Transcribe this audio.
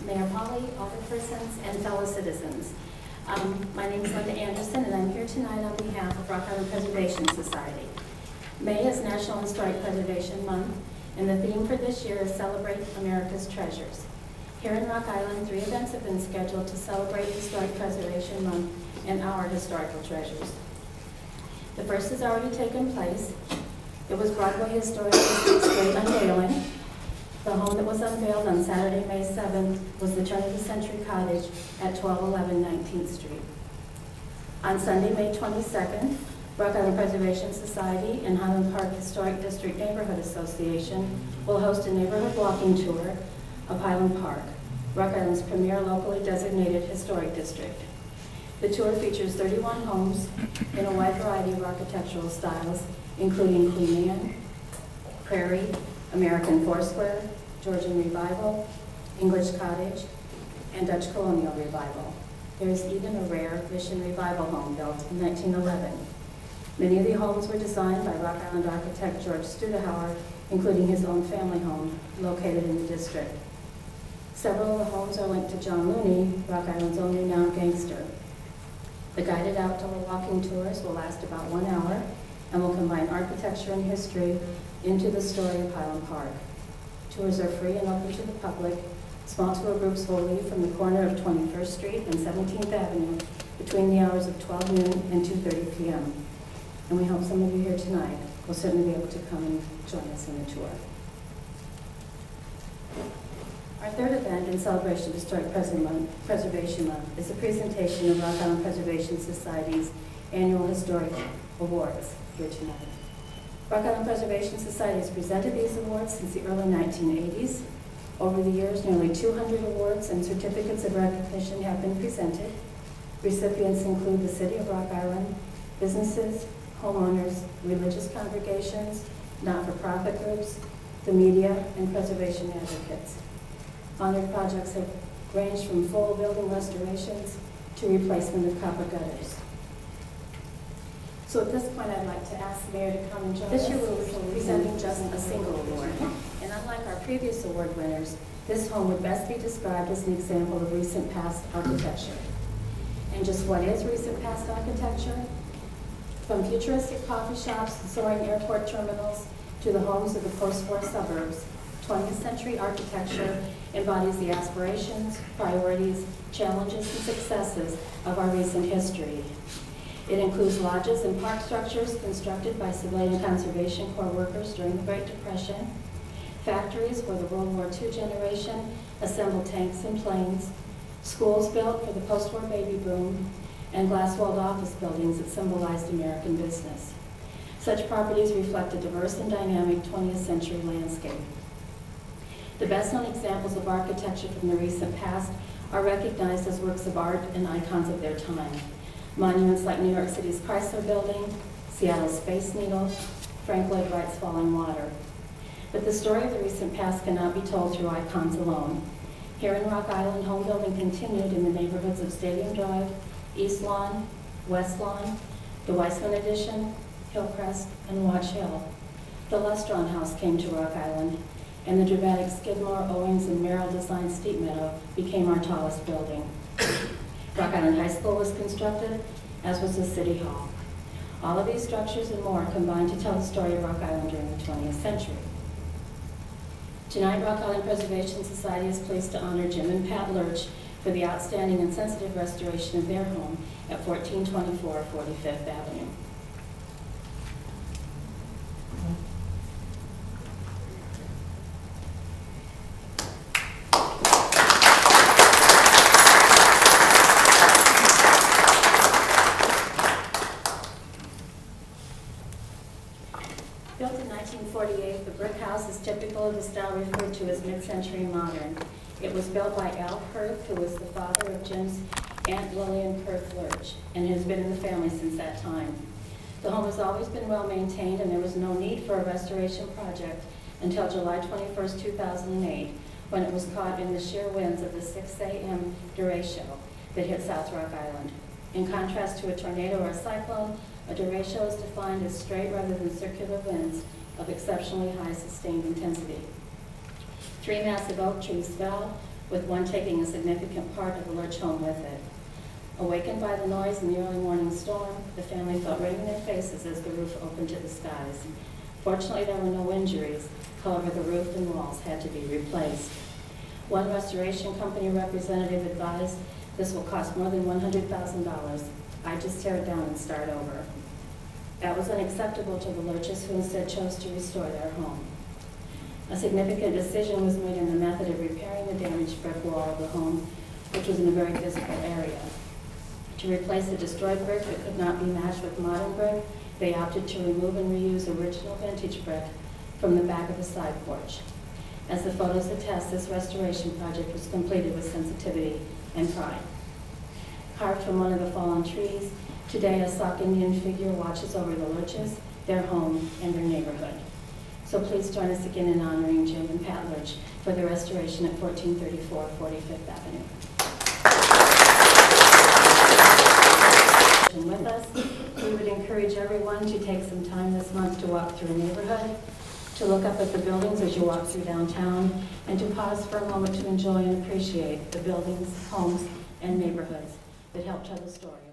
Mayor Polly, alderpersons, and fellow citizens. My name is Linda Anderson, and I'm here tonight on behalf of Rock Island Preservation Society. May is National Historic Preservation Month, and the theme for this year is Celebrate America's Treasures. Here in Rock Island, 3 events have been scheduled to celebrate Historic Preservation Month and our historical treasures. The first has already taken place. It was Broadway Historic District's great unveiling. The home that was unveiled on Saturday, May 7th was the turn-of-the-century cottage at 1211 19th Street. On Sunday, May 22nd, Rock Island Preservation Society and Highland Park Historic District Neighborhood Association will host a neighborhood walking tour of Highland Park, Rock Island's premier locally designated historic district. The tour features 31 homes in a wide variety of architectural styles, including Queen Anne, Prairie, American Foursquare, Georgian Revival, English Cottage, and Dutch Colonial Revival. There is even a rare Mission Revival home built in 1911. Many of the homes were designed by Rock Island architect George Studehauer, including his own family home located in the district. Several of the homes are linked to John Looney, Rock Island's own renowned gangster. The guided outdoor walking tours will last about 1 hour and will combine architecture and history into the story of Highland Park. Tours are free and open to the public. Small tour groups will leave from the corner of 21st Street and 17th Avenue between the hours of 12 noon and 2:30 p.m. And we hope some of you here tonight will certainly be able to come and join us in the tour. Our third event in celebration of Historic Preservation Month is a presentation of Rock Island Preservation Society's annual Historic Awards here tonight. Rock Island Preservation Society has presented these awards since the early 1980s. Over the years, nearly 200 awards and certificates of recognition have been presented. Recipients include the City of Rock Island, businesses, homeowners, religious congregations, not-for-profit groups, the media, and preservation advocates. Honored projects have ranged from full building restorations to replacement of copper gutters. So at this point, I'd like to ask the Mayor to come and join us. This year we'll be presenting just a single award. And unlike our previous award winners, this home would best be described as an example of recent past architecture. And just what is recent past architecture? From futuristic coffee shops and soaring airport terminals to the homes of the post-war suburbs, 20th century architecture embodies the aspirations, priorities, challenges, and successes of our recent history. It includes lodges and park structures constructed by civilian conservation corps workers during the Great Depression, factories where the World War II generation assembled tanks and planes, schools built for the post-war baby boom, and glass-walled office buildings that symbolized American business. Such properties reflect a diverse and dynamic 20th century landscape. The best-known examples of architecture from the recent past are recognized as works of art and icons of their time. Monuments like New York City's Chrysler Building, Seattle's Space Needle, Frank Lloyd Wright's Falling Water. But the story of the recent past cannot be told through icons alone. Here in Rock Island, home building continued in the neighborhoods of Stadium Drive, East Lawn, West Lawn, the Weissman Addition, Hillcrest, and Watch Hill. The Lestron House came to Rock Island, and the dramatic Skidmore, Owings, and Merrill designed Steep Meadow became our tallest building. Rock Island High School was constructed, as was the City Hall. All of these structures and more combined to tell the story of Rock Island during the 20th century. Tonight, Rock Island Preservation Society is pleased to honor Jim and Pat Lerch for the outstanding and sensitive restoration of their home at 1424 45th Avenue. Built in 1948, the brick house is typical of the style referred to as mid-century modern. It was built by Al Kurth, who was the father of Jim's Aunt Lillian Kurth Lerch, and has been in the family since that time. The home has always been well maintained, and there was no need for a restoration project until July 21st, 2008, when it was caught in the sheer winds of the 6 a.m. derecho that hit South Rock Island. In contrast to a tornado or a cyclone, a derecho is defined as straight rather than circular winds of exceptionally high sustained intensity. 3 massive oak trees fell, with one taking a significant part of the Lerch home with it. Awakened by the noise in the early morning storm, the family felt rain in their faces as the roof opened to the skies. Fortunately, there were no injuries. However, the roof and walls had to be replaced. One restoration company representative advised, "This will cost more than $100,000. I just tear it down and start over." That was unacceptable to the Lerches, who instead chose to restore their home. A significant decision was made in the method of repairing the damaged brick wall of the home, which was in a very visible area. To replace the destroyed brick that could not be matched with modern brick, they opted to remove and reuse original vintage brick from the back of the side porch. As the photos attest, this restoration project was completed with sensitivity and pride. Carved from one of the fallen trees, today a Sauk Indian figure watches over the Lerches, their home, and their neighborhood. So please join us again in honoring Jim and Pat Lerch for the restoration at 1434 45th Avenue. With us, we would encourage everyone to take some time this month to walk through a neighborhood, to look up at the buildings as you walk through downtown, and to pause for a moment to enjoy and appreciate the buildings, homes, and neighborhoods that help tell the story.